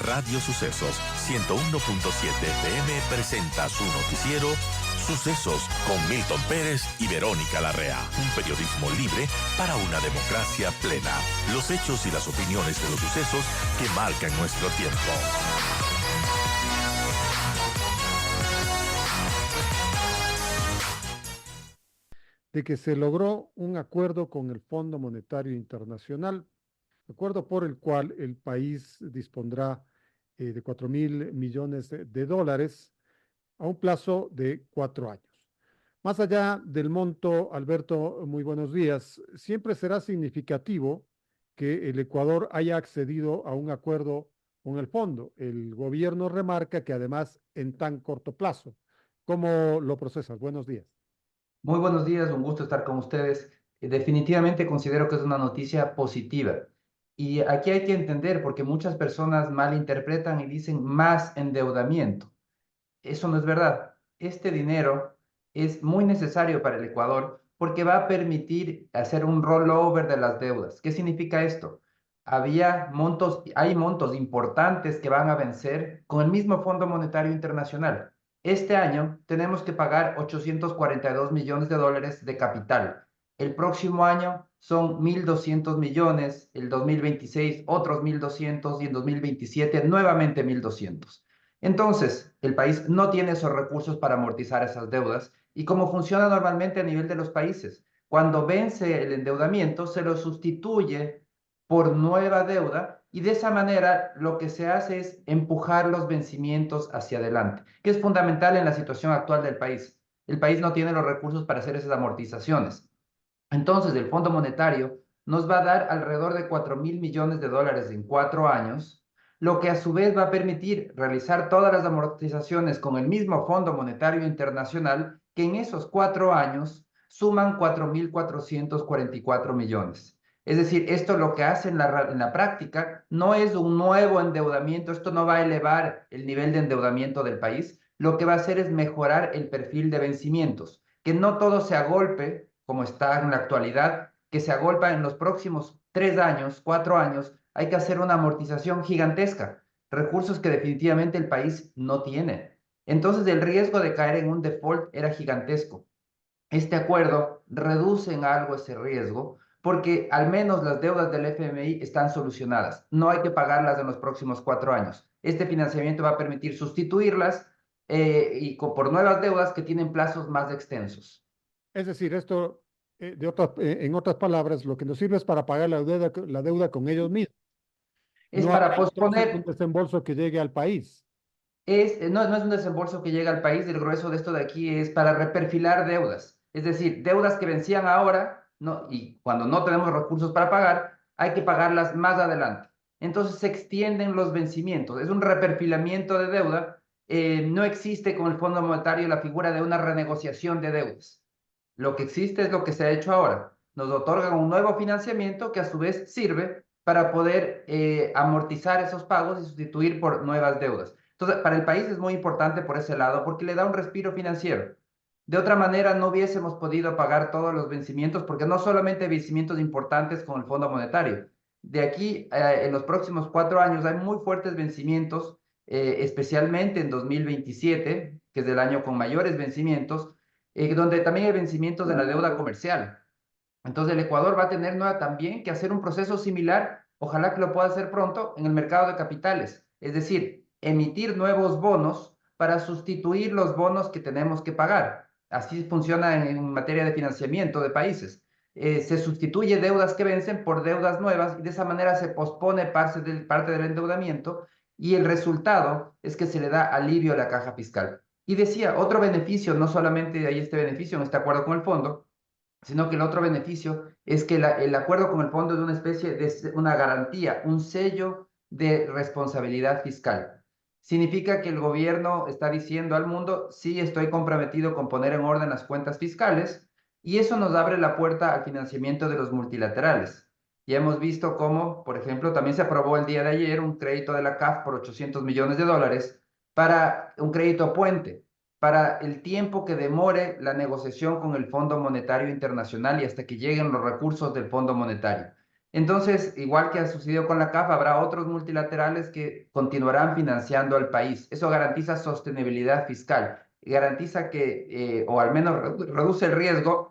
Radio Sucesos 101.7 FM presenta su noticiero Sucesos con Milton Pérez y Verónica Larrea. Un periodismo libre para una democracia plena. Los hechos y las opiniones de los sucesos que marcan nuestro tiempo. De que se logró un acuerdo con el Fondo Monetario Internacional, acuerdo por el cual el país dispondrá de 4.000 millones de dólares a un plazo de 4 años. Más allá del monto, Alberto, muy buenos días, siempre será significativo que el Ecuador haya accedido a un acuerdo con el fondo. El gobierno remarca que además en tan corto plazo. ¿Cómo lo procesas? Buenos días. Muy buenos días, un gusto estar con ustedes. Definitivamente considero que es una noticia positiva. Y aquí hay que entender, porque muchas personas malinterpretan y dicen más endeudamiento. Eso no es verdad. Este dinero es muy necesario para el Ecuador porque va a permitir hacer un rollover de las deudas. ¿Qué significa esto? Hay montos importantes que van a vencer con el mismo Fondo Monetario Internacional. Este año tenemos que pagar 842 millones de dólares de capital. El próximo año son 1.200 millones, el 2026 otros 1.200 y en 2027 nuevamente 1.200. Entonces, el país no tiene esos recursos para amortizar esas deudas y como funciona normalmente a nivel de los países, cuando vence el endeudamiento se lo sustituye por nueva deuda y de esa manera lo que se hace es empujar los vencimientos hacia adelante, que es fundamental en la situación actual del país. El país no tiene los recursos para hacer esas amortizaciones. Entonces, el Fondo Monetario nos va a dar alrededor de 4.000 millones de dólares en 4 años, lo que a su vez va a permitir realizar todas las amortizaciones con el mismo Fondo Monetario Internacional, que en esos 4 años suman 4.444 millones. Es decir, esto lo que hace en la práctica no es un nuevo endeudamiento, esto no va a elevar el nivel de endeudamiento del país, lo que va a hacer es mejorar el perfil de vencimientos, que no todo se agolpe, como está en la actualidad, que se agolpa en los próximos 3 años, 4 años, hay que hacer una amortización gigantesca, recursos que definitivamente el país no tiene. Entonces el riesgo de caer en un default era gigantesco. Este acuerdo reduce en algo ese riesgo porque al menos las deudas del FMI están solucionadas. No hay que pagarlas en los próximos 4 años. Este financiamiento va a permitir sustituirlas por nuevas deudas que tienen plazos más extensos. Es decir, esto, en otras palabras, lo que nos sirve es para pagar la deuda con ellos mismos. Es No para habrá entonces un posponer. desembolso que llegue al país. No es un desembolso que llega al país, el grueso de esto de aquí es para reperfilar deudas. Es decir, deudas que vencían ahora, ¿no? Y cuando no tenemos recursos para pagar, hay que pagarlas más adelante. Entonces se extienden los vencimientos. Es un reperfilamiento de deuda. No existe con el Fondo Monetario la figura de una renegociación de deudas. Lo que existe es lo que se ha hecho ahora. Nos otorgan un nuevo financiamiento que a su vez sirve para poder amortizar esos pagos y sustituir por nuevas deudas. Entonces, para el país es muy importante por ese lado porque le da un respiro financiero. De otra manera, no hubiésemos podido pagar todos los vencimientos porque no solamente hay vencimientos importantes con el Fondo Monetario. De aquí, en los próximos 4 años, hay muy fuertes vencimientos, especialmente en 2027, que es el año con mayores vencimientos, donde también hay vencimientos de la deuda comercial. Entonces, el Ecuador va a tener también que hacer un proceso similar, ojalá que lo pueda hacer pronto, en el mercado de capitales. Es decir, emitir nuevos bonos para sustituir los bonos que tenemos que pagar. Así funciona en materia de financiamiento de países. Se sustituye deudas que vencen por deudas nuevas y de esa manera se pospone parte del endeudamiento y el resultado es que se le da alivio a la caja fiscal. Y decía, otro beneficio, no solamente hay este beneficio en este acuerdo con el fondo, sino que el otro beneficio es que el acuerdo con el fondo es una especie de una garantía, un sello de responsabilidad fiscal. Significa que el gobierno está diciendo al mundo, sí, estoy comprometido con poner en orden las cuentas fiscales, y eso nos abre la puerta al financiamiento de los multilaterales. Ya hemos visto cómo, por ejemplo, también se aprobó el día de ayer un crédito de la CAF por 800 millones de dólares para un crédito puente para el tiempo que demore la negociación con el Fondo Monetario Internacional y hasta que lleguen los recursos del Fondo Monetario. Entonces, igual que ha sucedido con la CAF, habrá otros multilaterales que continuarán financiando al país. Eso garantiza sostenibilidad fiscal, garantiza que, o al menos reduce el riesgo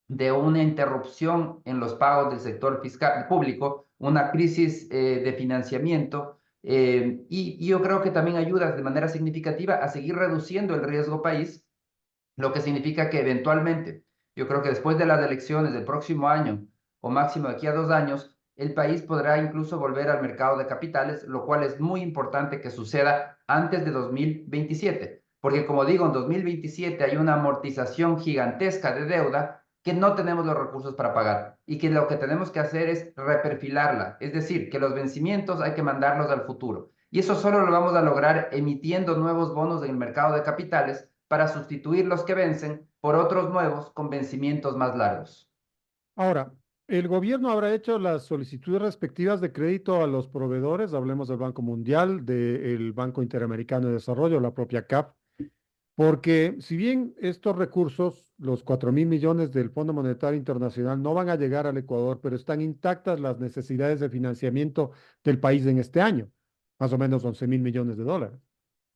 de una interrupción en los pagos del sector fiscal público, una crisis de financiamiento, y yo creo que también ayuda de manera significativa a seguir reduciendo el riesgo país, lo que significa que eventualmente, yo creo que después de las elecciones del próximo año, o máximo de aquí a 2 años, el país podrá incluso volver al mercado de capitales, lo cual es muy importante que suceda antes de 2027, porque como digo, en 2027 hay una amortización gigantesca de deuda que no tenemos los recursos para pagar y que lo que tenemos que hacer es reperfilarla, es decir, que los vencimientos hay que mandarlos al futuro. Y eso solo lo vamos a lograr emitiendo nuevos bonos en el mercado de capitales para sustituir los que vencen por otros nuevos con vencimientos más largos. Ahora, el gobierno habrá hecho las solicitudes respectivas de crédito a los proveedores, hablemos del Banco Mundial, del Banco Interamericano de Desarrollo, la propia CAP, porque si bien estos recursos, los 4.000 millones del Fondo Monetario Internacional, no van a llegar al Ecuador, pero están intactas las necesidades de financiamiento del país en este año, más o menos 11.000 millones de dólares.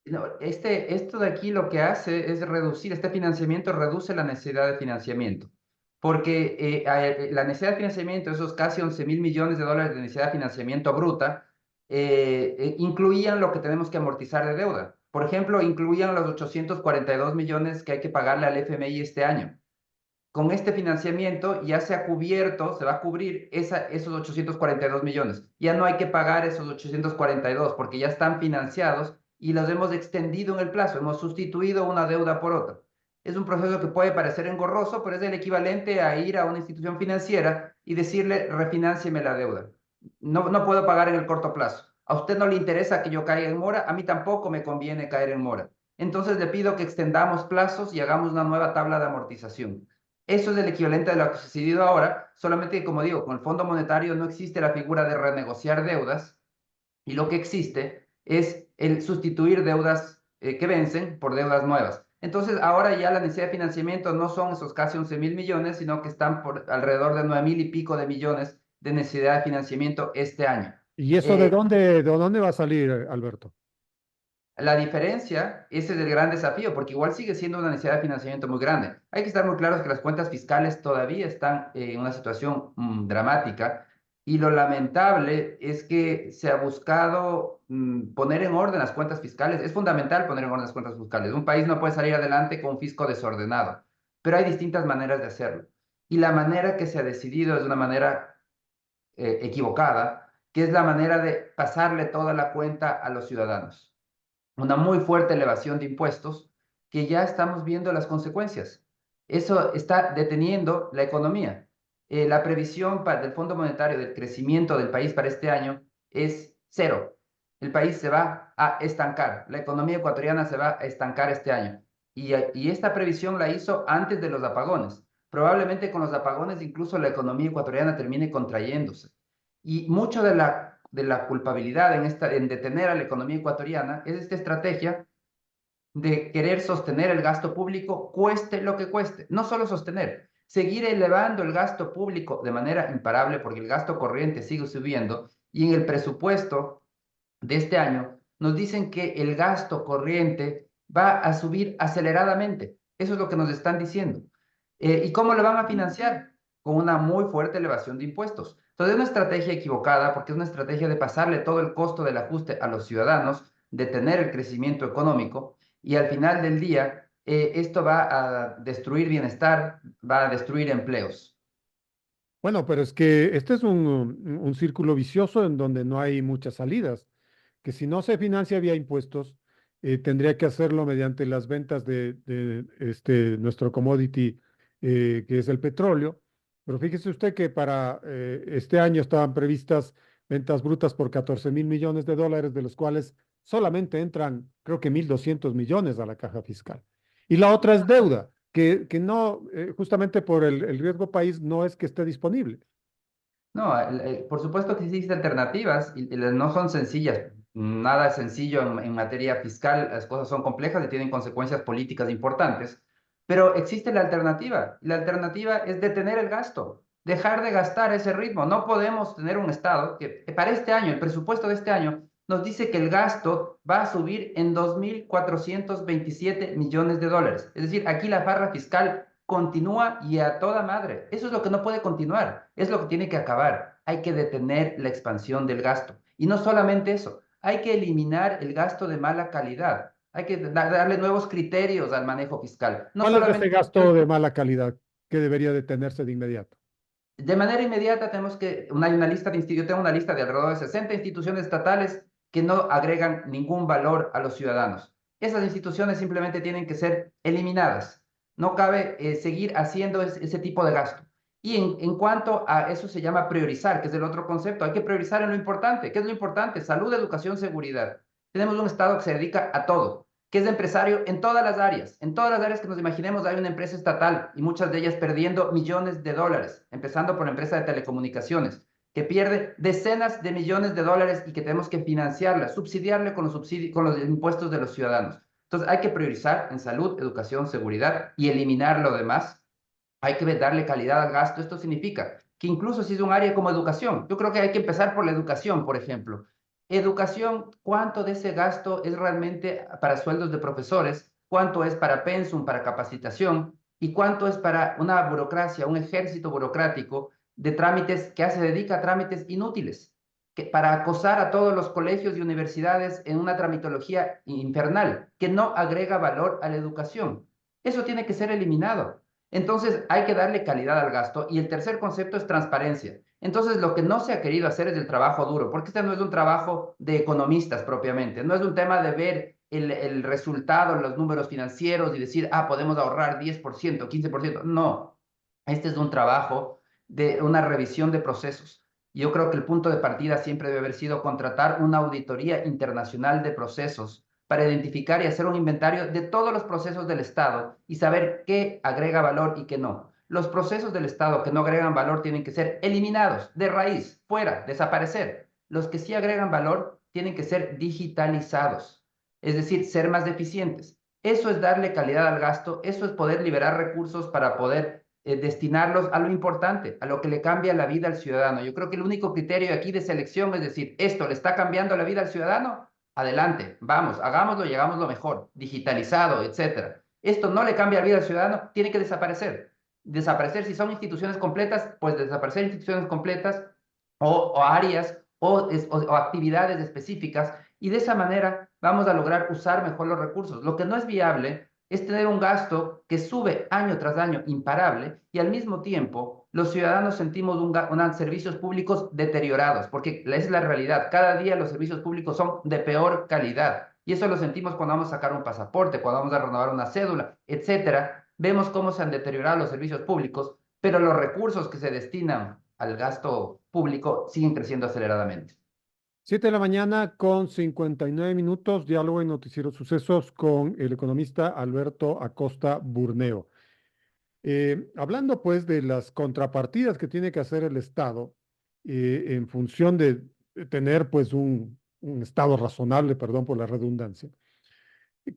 No, esto de aquí lo que hace es reducir, este financiamiento reduce la necesidad de financiamiento, porque la necesidad de financiamiento, esos casi 11.000 millones de dólares de necesidad de financiamiento bruta, incluían lo que tenemos que amortizar de deuda. Por ejemplo, incluían los 842 millones que hay que pagarle al FMI este año. Con este financiamiento ya se ha cubierto, se va a cubrir esos 842 millones. Ya no hay que pagar esos 842 porque ya están financiados y los hemos extendido en el plazo, hemos sustituido una deuda por otra. Es un proceso que puede parecer engorroso, pero es el equivalente a ir a una institución financiera y decirle, refinancieme la deuda. No puedo pagar en el corto plazo. A usted no le interesa que yo caiga en mora, a mí tampoco me conviene caer en mora. Entonces le pido que extendamos plazos y hagamos una nueva tabla de amortización. Eso es el equivalente de lo que ha sucedido ahora, solamente que, como digo, con el Fondo Monetario no existe la figura de renegociar deudas y lo que existe es el sustituir deudas que vencen por deudas nuevas. Entonces, ahora ya la necesidad de financiamiento no son esos casi 11.000 millones, sino que están por alrededor de 9.000 y pico de millones de necesidad de financiamiento este año. ¿Y eso Eh, de dónde va a salir, Alberto? La diferencia, ese es el gran desafío, porque igual sigue siendo una necesidad de financiamiento muy grande. Hay que estar muy claros que las cuentas fiscales todavía están en una situación dramática y lo lamentable es que se ha buscado poner en orden las cuentas fiscales. Es fundamental poner en orden las cuentas fiscales. Un país no puede salir adelante con un fisco desordenado, pero hay distintas maneras de hacerlo. Y la manera que se ha decidido es una manera equivocada, que es la manera de pasarle toda la cuenta a los ciudadanos, una muy fuerte elevación de impuestos que ya estamos viendo las consecuencias. Eso está deteniendo la economía. La previsión del Fondo Monetario del crecimiento del país para este año es cero. El país se va a estancar. La economía ecuatoriana se va a estancar este año. Y esta previsión la hizo antes de los apagones. Probablemente con los apagones incluso la economía ecuatoriana termine contrayéndose. Y mucho de la culpabilidad en detener a la economía ecuatoriana es esta estrategia de querer sostener el gasto público, cueste lo que cueste. No solo sostener, seguir elevando el gasto público de manera imparable porque el gasto corriente sigue subiendo y en el presupuesto de este año nos dicen que el gasto corriente va a subir aceleradamente. Eso es lo que nos están diciendo. ¿Y cómo lo van a financiar? Con una muy fuerte elevación de impuestos. Entonces es una estrategia equivocada porque es una estrategia de pasarle todo el costo del ajuste a los ciudadanos, detener el crecimiento económico y al final del día esto va a destruir bienestar, va a destruir empleos. Bueno, pero es que este es un círculo vicioso en donde no hay muchas salidas, que si no se financia vía impuestos, tendría que hacerlo mediante las ventas de nuestro commodity, que es el petróleo. Pero fíjese usted que para este año estaban previstas ventas brutas por 14.000 millones de dólares, de los cuales solamente entran, creo que 1.200 millones a la caja fiscal. Y la otra es deuda que no, justamente por el riesgo país, no es que esté disponible. No, por supuesto que existen alternativas y no son sencillas. Nada es sencillo en materia fiscal, las cosas son complejas y tienen consecuencias políticas importantes, pero existe la alternativa. La alternativa es detener el gasto. dejar de gastar a ese ritmo. No podemos tener un Estado que para este año, el presupuesto de este año, nos dice que el gasto va a subir en 2.427 millones de dólares. Es decir, aquí la farra fiscal continúa y a toda madre. Eso es lo que no puede continuar, es lo que tiene que acabar. Hay que detener la expansión del gasto. Y no solamente eso, hay que eliminar el gasto de mala calidad. Hay que darle nuevos criterios al manejo fiscal. No ¿Cuál es ese solamente gasto de mala calidad que debería detenerse de inmediato? de manera inmediata tenemos que, hay una lista de yo tengo una lista de alrededor de 60 instituciones estatales que no agregan ningún valor a los ciudadanos. Esas instituciones simplemente tienen que ser eliminadas. No cabe seguir haciendo ese tipo de gasto. Y en cuanto a eso se llama priorizar, que es el otro concepto. Hay que priorizar en lo importante. ¿Qué es lo importante? Salud, educación, seguridad. Tenemos un Estado que se dedica a todo, que es de empresario en todas las áreas. En todas las áreas que nos imaginemos hay una empresa estatal y muchas de ellas perdiendo millones de dólares, empezando por la empresa de telecomunicaciones, que pierde decenas de millones de dólares y que tenemos que financiarla, subsidiarle con los impuestos de los ciudadanos. Entonces hay que priorizar en salud, educación, seguridad y eliminar lo demás. Hay que darle calidad al gasto. Esto significa que incluso si es un área como educación, yo creo que hay que empezar por la educación, por ejemplo. Educación, ¿cuánto de ese gasto es realmente para sueldos de profesores? ¿Cuánto es para pensum, para capacitación? ¿Y cuánto es para una burocracia, un ejército burocrático de trámites que se dedica a trámites inútiles, que para acosar a todos los colegios y universidades en una tramitología infernal que no agrega valor a la educación? Eso tiene que ser eliminado. Entonces hay que darle calidad al gasto. Y el tercer concepto es transparencia. Entonces lo que no se ha querido hacer es el trabajo duro, porque este no es un trabajo de economistas propiamente, no es un tema de ver el resultado, los números financieros y decir, podemos ahorrar 10%, 15%. No, este es un trabajo de una revisión de procesos. Yo creo que el punto de partida siempre debe haber sido contratar una auditoría internacional de procesos para identificar y hacer un inventario de todos los procesos del Estado y saber qué agrega valor y qué no. Los procesos del Estado que no agregan valor tienen que ser eliminados de raíz, fuera, desaparecer. Los que sí agregan valor tienen que ser digitalizados, es decir, ser más eficientes. Eso es darle calidad al gasto, eso es poder liberar recursos para poder destinarlos a lo importante, a lo que le cambia la vida al ciudadano. Yo creo que el único criterio aquí de selección es decir, ¿esto le está cambiando la vida al ciudadano? Adelante, vamos, hagámoslo y hagámoslo mejor, digitalizado, etcétera. Esto no le cambia la vida al ciudadano, tiene que desaparecer. Desaparecer, si son instituciones completas, pues desaparecer instituciones completas o áreas o actividades específicas, y de esa manera vamos a lograr usar mejor los recursos. Lo que no es viable es tener un gasto que sube año tras año imparable y al mismo tiempo los ciudadanos sentimos unos servicios públicos deteriorados, porque es la realidad. Cada día los servicios públicos son de peor calidad y eso lo sentimos cuando vamos a sacar un pasaporte, cuando vamos a renovar una cédula, etcétera. Vemos cómo se han deteriorado los servicios públicos, pero los recursos que se destinan al gasto público siguen creciendo aceleradamente. 7 de la mañana con 59 minutos, diálogo en Noticiero Sucesos con el economista Alberto Acosta Burneo. Hablando pues de las contrapartidas que tiene que hacer el Estado en función de tener pues un Estado razonable, perdón por la redundancia,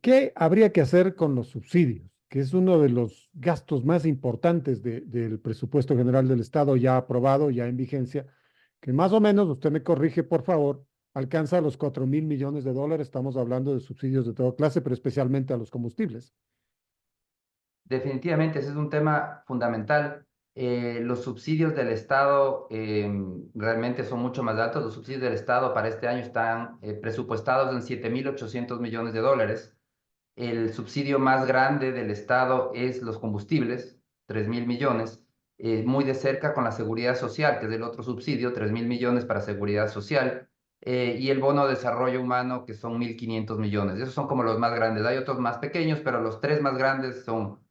¿qué habría que hacer con los subsidios? Que es uno de los gastos más importantes del presupuesto general del Estado ya aprobado, ya en vigencia, que más o menos, usted me corrige por favor, alcanza los 4.000 millones de dólares. Estamos hablando de subsidios de toda clase, pero especialmente a los combustibles. Definitivamente, ese es un tema fundamental. Los subsidios del Estado realmente son mucho más altos. Los subsidios del Estado para este año están presupuestados en 7.800 millones de dólares. El subsidio más grande del Estado es los combustibles, 3.000 millones, muy de cerca con la seguridad social, que es el otro subsidio, 3.000 millones para seguridad social, y el bono de desarrollo humano, que son 1.500 millones. Esos son como los más grandes. Hay otros más pequeños, pero los tres más grandes son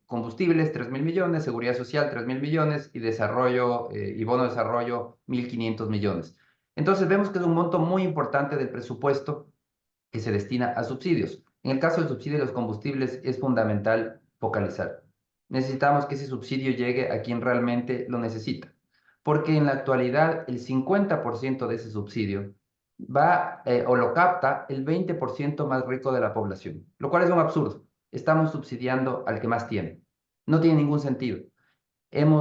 combustibles, 3.000 millones, seguridad social, 3.000 millones, y desarrollo y bono de desarrollo, 1.500 millones. Entonces vemos que es un monto muy importante del presupuesto que se destina a subsidios. En el caso del subsidio de los combustibles es fundamental focalizar. Necesitamos que ese subsidio llegue a quien realmente lo necesita, porque en la actualidad el 50% de ese subsidio va o lo capta el 20% más rico de la población, lo cual es un absurdo. Estamos subsidiando al que más tiene. No tiene ningún sentido.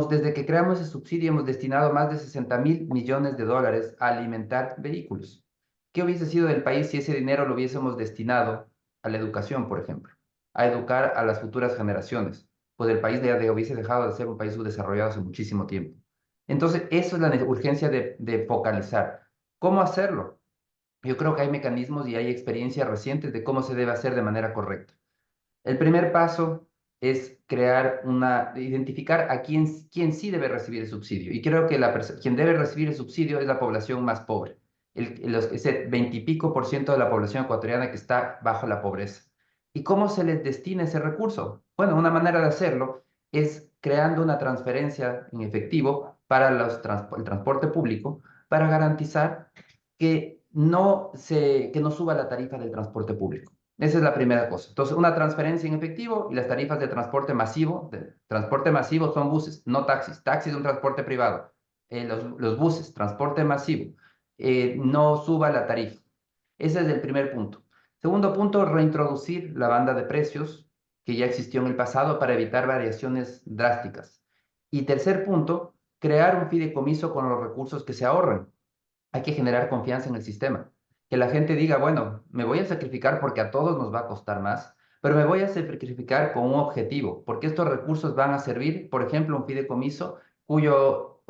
Desde que creamos ese subsidio, hemos destinado más de 60.000 millones de dólares a alimentar vehículos. ¿Qué hubiese sido del país si ese dinero lo hubiésemos destinado a la educación, por ejemplo? A educar a las futuras generaciones. Pues el país hubiese dejado de ser un país subdesarrollado hace muchísimo tiempo. Entonces, eso es la urgencia de focalizar. ¿Cómo hacerlo? Yo creo que hay mecanismos y hay experiencias recientes de cómo se debe hacer de manera correcta. El primer paso es identificar a quién sí debe recibir el subsidio. Y creo que quien debe recibir el subsidio es la población más pobre, ese 20 y pico por ciento de la población ecuatoriana que está bajo la pobreza. ¿Y cómo se les destina ese recurso? Bueno, una manera de hacerlo es creando una transferencia en efectivo para el transporte público para garantizar que no suba la tarifa del transporte público. Esa es la primera cosa. Entonces, una transferencia en efectivo y las tarifas de transporte masivo. Transporte masivo son buses, no taxis. Taxis es un transporte privado. Los buses, transporte masivo, no suba la tarifa. Ese es el primer punto. Segundo punto, reintroducir la banda de precios que ya existió en el pasado para evitar variaciones drásticas. Y tercer punto, crear un fideicomiso con los recursos que se ahorren. Hay que generar confianza en el sistema. Que la gente diga, bueno, me voy a sacrificar porque a todos nos va a costar más, pero me voy a sacrificar con un objetivo, porque estos recursos van a servir, por ejemplo, un fideicomiso cuyo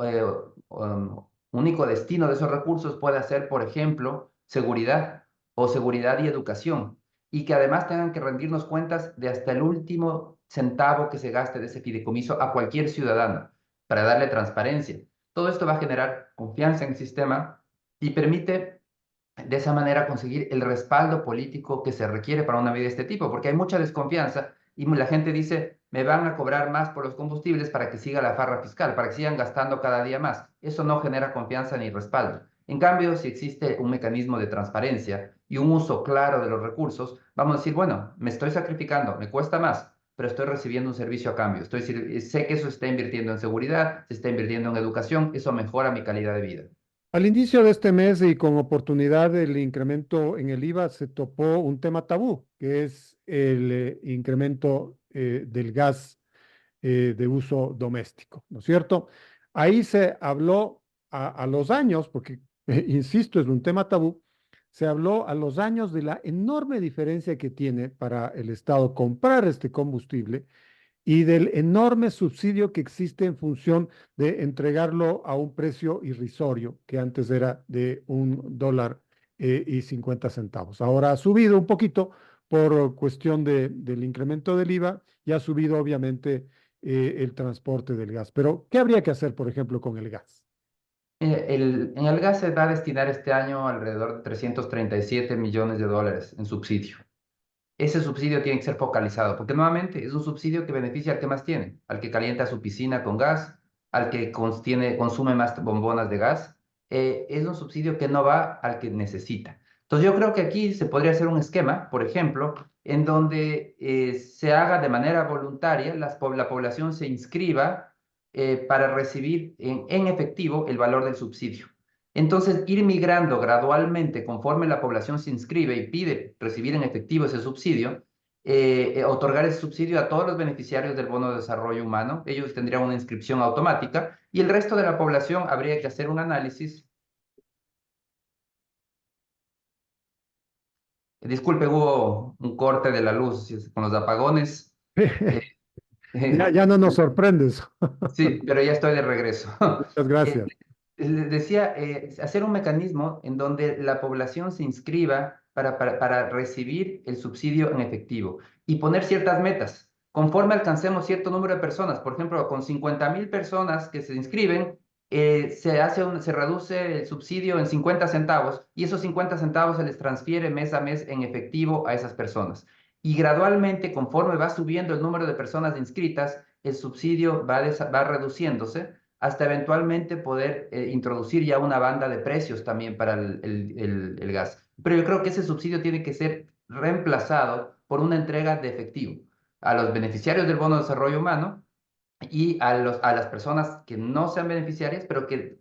único destino de esos recursos puede ser, por ejemplo, seguridad o seguridad y educación, y que además tengan que rendirnos cuentas de hasta el último centavo que se gaste de ese fideicomiso a cualquier ciudadano para darle transparencia. Todo esto va a generar confianza en el sistema y permite de esa manera conseguir el respaldo político que se requiere para una medida de este tipo, porque hay mucha desconfianza y la gente dice, me van a cobrar más por los combustibles para que siga la farra fiscal, para que sigan gastando cada día más. Eso no genera confianza ni respaldo. En cambio, si existe un mecanismo de transparencia y un uso claro de los recursos, vamos a decir, bueno, me estoy sacrificando, me cuesta más, pero estoy recibiendo un servicio a cambio. Sé que eso se está invirtiendo en seguridad, se está invirtiendo en educación, eso mejora mi calidad de vida. Al inicio de este mes y con oportunidad del incremento en el IVA, se topó un tema tabú, que es el incremento del gas de uso doméstico, ¿no es cierto? Ahí se habló a los años, porque, insisto, es un tema tabú, se habló a los años de la enorme diferencia que tiene para el Estado comprar este combustible y del enorme subsidio que existe en función de entregarlo a un precio irrisorio, que antes era de $1.50. Ahora ha subido un poquito por cuestión del incremento del IVA y ha subido obviamente el transporte del gas. Pero, ¿qué habría que hacer, por ejemplo, con el gas? En el gas se va a destinar este año alrededor de 337 millones de dólares en subsidio. Ese subsidio tiene que ser focalizado, porque nuevamente es un subsidio que beneficia al que más tiene, al que calienta su piscina con gas, al que consume más bombonas de gas. Es un subsidio que no va al que necesita. Entonces yo creo que aquí se podría hacer un esquema, por ejemplo, en donde se haga de manera voluntaria, la población se inscriba para recibir en efectivo el valor del subsidio. Entonces, ir migrando gradualmente conforme la población se inscribe y pide recibir en efectivo ese subsidio, otorgar ese subsidio a todos los beneficiarios del bono de desarrollo humano. Ellos tendrían una inscripción automática y el resto de la población habría que hacer un análisis. Disculpe, hubo un corte de la luz con los apagones. Eh, Ya no nos sorprendes. sí, pero ya estoy de regreso. Muchas Eh, gracias. Les decía, hacer un mecanismo en donde la población se inscriba para recibir el subsidio en efectivo y poner ciertas metas. Conforme alcancemos cierto número de personas, por ejemplo, con 50.000 personas que se inscriben, se reduce el subsidio en 50 centavos y esos 50 centavos se les transfiere mes a mes en efectivo a esas personas. Y gradualmente, conforme va subiendo el número de personas inscritas, el subsidio va reduciéndose hasta eventualmente poder introducir ya una banda de precios también para el gas. Pero yo creo que ese subsidio tiene que ser reemplazado por una entrega de efectivo a los beneficiarios del bono de desarrollo humano y a las personas que no sean beneficiarias, pero que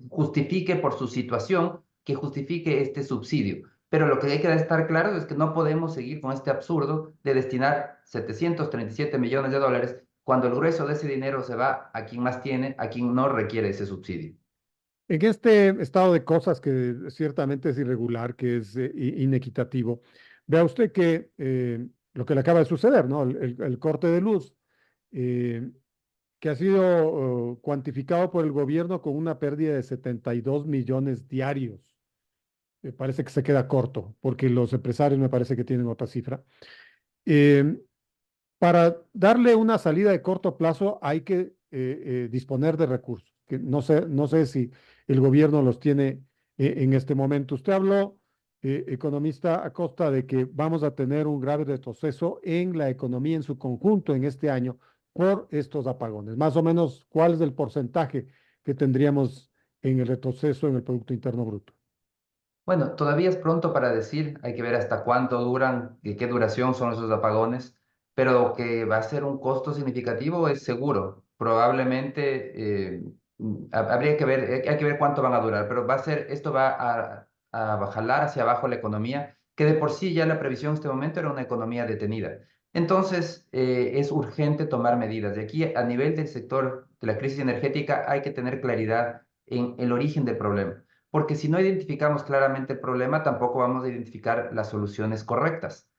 justifique por su situación, que justifique este subsidio. Pero lo que hay que estar claro es que no podemos seguir con este absurdo de destinar 737 millones de dólares cuando el grueso de ese dinero se va a quien más tiene, a quien no requiere ese subsidio. En este estado de cosas que ciertamente es irregular, que es inequitativo, vea usted que lo que le acaba de suceder, ¿no? El corte de luz, eh, que ha sido cuantificado por el gobierno con una pérdida de 72 millones diarios. Me parece que se queda corto, porque los empresarios me parece que tienen otra cifra. Eh, para darle una salida de corto plazo hay que disponer de recursos, que no sé si el gobierno los tiene en este momento. Usted habló, economista Acosta, de que vamos a tener un grave retroceso en la economía en su conjunto en este año por estos apagones. Más o menos, ¿cuál es el porcentaje que tendríamos en el retroceso en el Producto Interno Bruto? Bueno, todavía es pronto para decir, hay que ver hasta cuánto duran, y qué duración son esos apagones, pero que va a ser un costo significativo es seguro. Probablemente habría que ver, hay que ver cuánto van a durar, pero esto va a jalar hacia abajo la economía, que de por sí ya la previsión en este momento era una economía detenida. Entonces, es urgente tomar medidas. De aquí a nivel del sector de la crisis energética hay que tener claridad en el origen del problema, porque si no identificamos claramente el problema, tampoco vamos a identificar las soluciones correctas.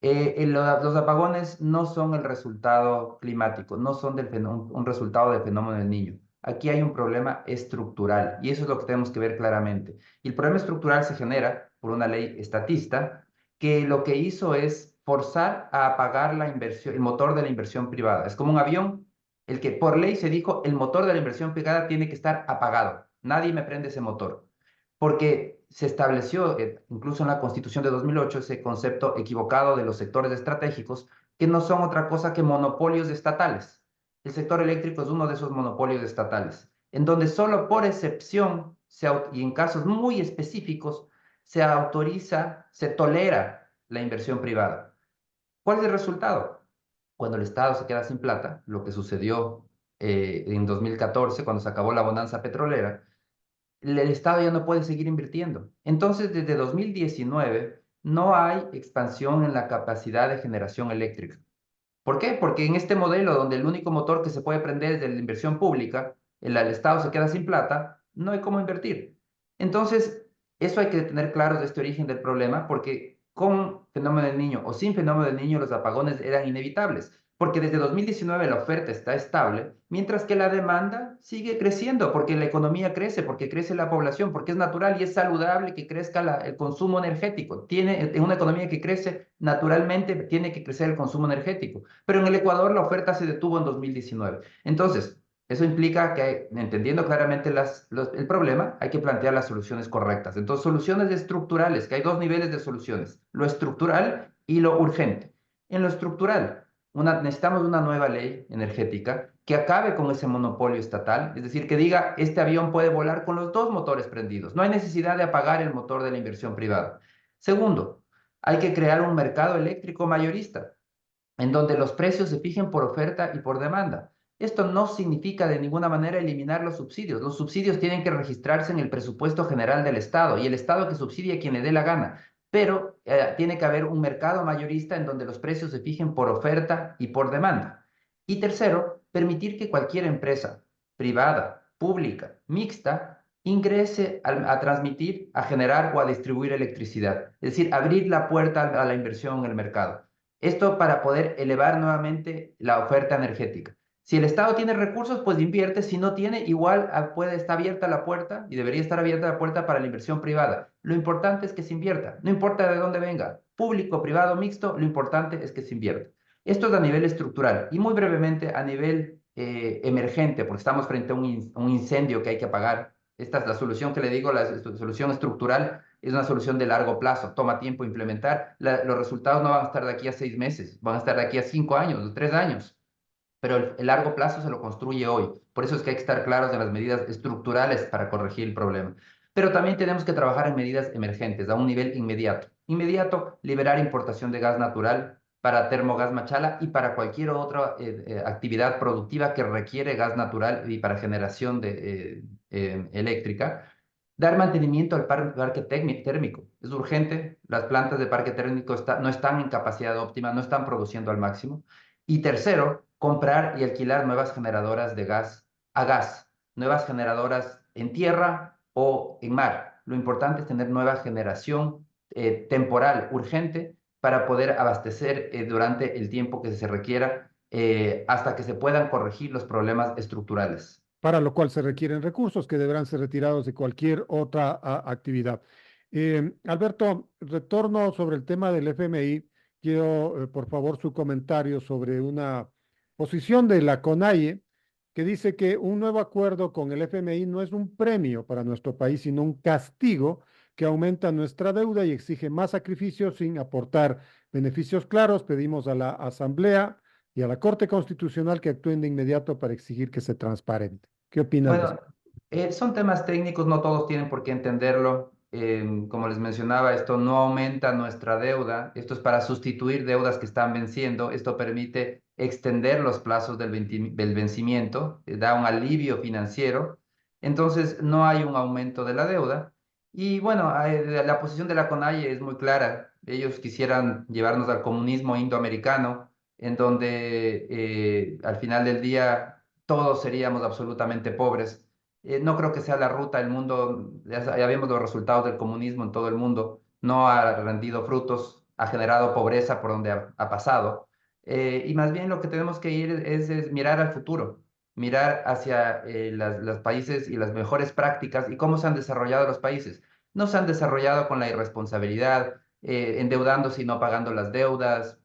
Los apagones no son el resultado climático, no son un resultado del fenómeno del niño. Aquí hay un problema estructural y eso es lo que tenemos que ver claramente. Y el problema estructural se genera por una ley estatista que lo que hizo es forzar a apagar la inversión, el motor de la inversión privada. Es como un avión, el que por ley se dijo el motor de la inversión privada tiene que estar apagado. Nadie me prende ese motor porque se estableció incluso en la Constitución de 2008 ese concepto equivocado de los sectores estratégicos, que no son otra cosa que monopolios estatales. El sector eléctrico es uno de esos monopolios estatales, en donde solo por excepción y en casos muy específicos se autoriza, se tolera la inversión privada. ¿Cuál es el resultado? Cuando el Estado se queda sin plata, lo que sucedió en 2014, cuando se acabó la bonanza petrolera, el Estado ya no puede seguir invirtiendo. Entonces, desde 2019 no hay expansión en la capacidad de generación eléctrica. ¿Por qué? Porque en este modelo donde el único motor que se puede prender es de la inversión pública, el Estado se queda sin plata, no hay cómo invertir. Entonces, eso hay que tener claro de este origen del problema, porque con fenómeno del niño o sin fenómeno del niño los apagones eran inevitables, porque desde 2019 la oferta está estable, mientras que la demanda sigue creciendo, porque la economía crece, porque crece la población, porque es natural y es saludable que crezca el consumo energético. En una economía que crece naturalmente, tiene que crecer el consumo energético. Pero en el Ecuador la oferta se detuvo en 2019. Entonces, eso implica que, entendiendo claramente el problema, hay que plantear las soluciones correctas. Entonces, soluciones estructurales, que hay dos niveles de soluciones, lo estructural y lo urgente. En lo estructural, necesitamos una nueva ley energética que acabe con ese monopolio estatal, es decir, que diga, este avión puede volar con los dos motores prendidos. No hay necesidad de apagar el motor de la inversión privada. Segundo, hay que crear un mercado eléctrico mayorista, en donde los precios se fijen por oferta y por demanda. Esto no significa de ninguna manera eliminar los subsidios. Los subsidios tienen que registrarse en el presupuesto general del Estado y el Estado que subsidie a quien le dé la gana. Pero tiene que haber un mercado mayorista en donde los precios se fijen por oferta y por demanda. Y tercero, permitir que cualquier empresa privada, pública, mixta, ingrese a transmitir, a generar o a distribuir electricidad. Es decir, abrir la puerta a la inversión en el mercado. Esto para poder elevar nuevamente la oferta energética. Si el Estado tiene recursos, pues invierte. Si no tiene, igual está abierta la puerta y debería estar abierta la puerta para la inversión privada. Lo importante es que se invierta. No importa de dónde venga, público, privado, mixto, lo importante es que se invierta. Esto es a nivel estructural y muy brevemente a nivel emergente, porque estamos frente a un incendio que hay que apagar. Esta es la solución que le digo, la solución estructural es una solución de largo plazo, toma tiempo implementar. Los resultados no van a estar de aquí a 6 meses, van a estar de aquí a 5 años, 3 años, pero el largo plazo se lo construye hoy. Por eso es que hay que estar claros en las medidas estructurales para corregir el problema. Pero también tenemos que trabajar en medidas emergentes a un nivel inmediato. Inmediato, liberar importación de gas natural para Termogas Machala y para cualquier otra actividad productiva que requiere gas natural y para generación eléctrica. Dar mantenimiento al parque térmico. Es urgente. Las plantas de parque térmico no están en capacidad óptima, no están produciendo al máximo. Y tercero, comprar y alquilar nuevas generadoras de gas a gas, nuevas generadoras en tierra o en mar. Lo importante es tener nueva generación temporal, urgente, para poder abastecer durante el tiempo que se requiera hasta que se puedan corregir los problemas estructurales. Para lo cual se requieren recursos que deberán ser retirados de cualquier otra actividad. Alberto, retorno sobre el tema del FMI. Quiero, por favor, su comentario sobre una posición de la CONAIE que dice que un nuevo acuerdo con el FMI no es un premio para nuestro país, sino un castigo que aumenta nuestra deuda y exige más sacrificios sin aportar beneficios claros. Pedimos a la Asamblea y a la Corte Constitucional que actúen de inmediato para exigir que se transparente. ¿Qué opinas de eso? Bueno, son temas técnicos, no todos tienen por qué entenderlo. Como les mencionaba, esto no aumenta nuestra deuda, esto es para sustituir deudas que están venciendo, esto permite extender los plazos del vencimiento, da un alivio financiero, entonces no hay un aumento de la deuda. Y bueno, la posición de la CONAIE es muy clara, ellos quisieran llevarnos al comunismo indoamericano, en donde al final del día todos seríamos absolutamente pobres. No creo que sea la ruta. El mundo, ya vemos los resultados del comunismo en todo el mundo, no ha rendido frutos, ha generado pobreza por donde ha pasado. Y más bien lo que tenemos que ir es mirar al futuro, mirar hacia los países y las mejores prácticas y cómo se han desarrollado los países. No se han desarrollado con la irresponsabilidad, endeudándose y no pagando las deudas,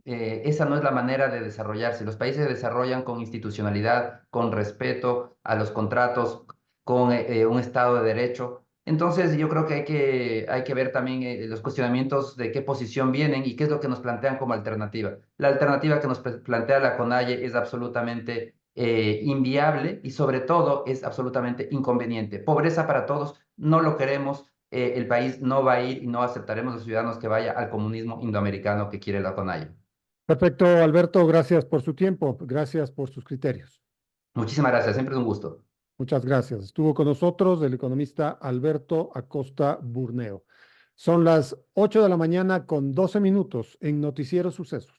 esa no es la manera de desarrollarse. Los países se desarrollan con institucionalidad, con respeto a los contratos, con un Estado de Derecho. Entonces, yo creo que hay que ver también los cuestionamientos de qué posición vienen y qué es lo que nos plantean como alternativa. La alternativa que nos plantea la CONAIE es absolutamente inviable y sobre todo es absolutamente inconveniente. Pobreza para todos, no lo queremos. El país no va a ir y no aceptaremos a los ciudadanos que vaya al comunismo indoamericano que quiere la CONAIE. Perfecto, Alberto, gracias por su tiempo, gracias por sus criterios. Muchísimas gracias, siempre es un gusto. Muchas gracias. Estuvo con nosotros el economista Alberto Acosta Burneo. Son las 8 de la mañana con 12 minutos en Noticiero Sucesos.